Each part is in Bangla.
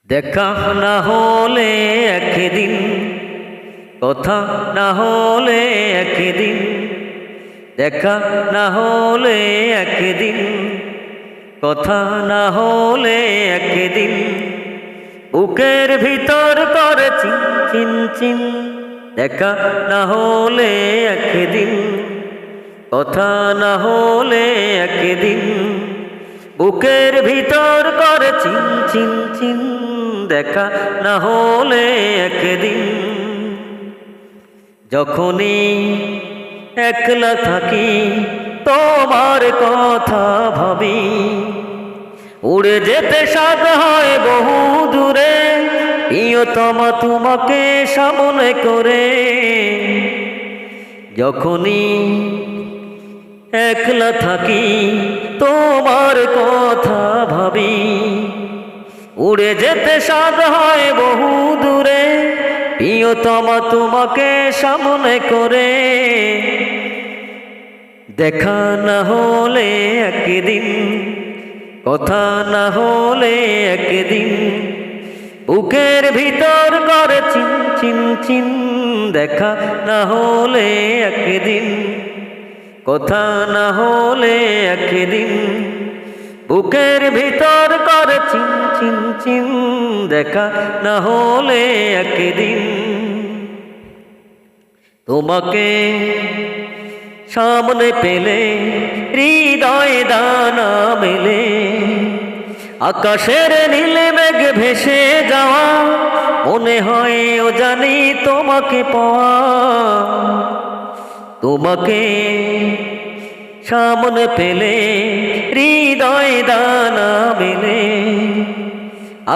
দেখা না হলে একদিন, কথা না হলে একদিন, দেখা না হলে একদিন, কথা না হলে একদিন, বুকের ভিতর করে চিন চিন চিন। দেখা না হলে একদিন, কথা না হলে একদিন, বুকের ভিতর করে চিন চিন চিন। দেখা না হলে একদিন, যখনই একলা থাকি তোমার কথা ভাবি, উড়ে যেতে সাধ হয় বহু দূরে, প্রিয়তমা তোমাকে সামনে করে। যখনই একলা থাকি তোমার কথা ভাবি, উড়ে যেতে সাধ হয় বহু দূরে, প্রিয়তমা তোমাকে সামনে করে। দেখা না হলে একদিন, কথা না হলে একদিন, বুকের ভিতর করে চিন চিন চিন। দেখা না হলে একদিন, কথা না হলে একদিন, বুকের ভিতর করে চিন চিন চিন। দেখা না হলে একদিন, তোমাকে সামনে পেলে হৃদয় দানা মেলে, আকাশের নীলে মেঘ ভেসে যাওয়া, মনে হয় ও জানি তোমাকে পাওয়া। তোমাকে সামনে পেলে হৃদয় দানা মেলে,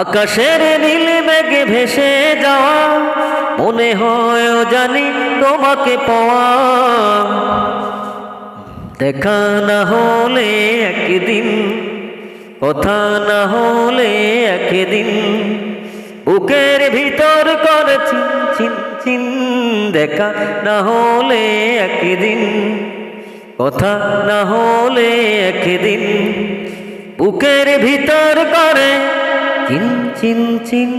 আকাশের নীল মেঘ ভেসে যাওয়া, মনে হয় ও জানি তোমাকে পাওয়া। দেখা না হলে একদিন, কথা না হলে একদিন, বুকের ভিতর করে চিন চিন চিন। দেখা না হলে একদিন, কথা না হলে একদিন, বুকের ভিতর করে চিন চিন চিন।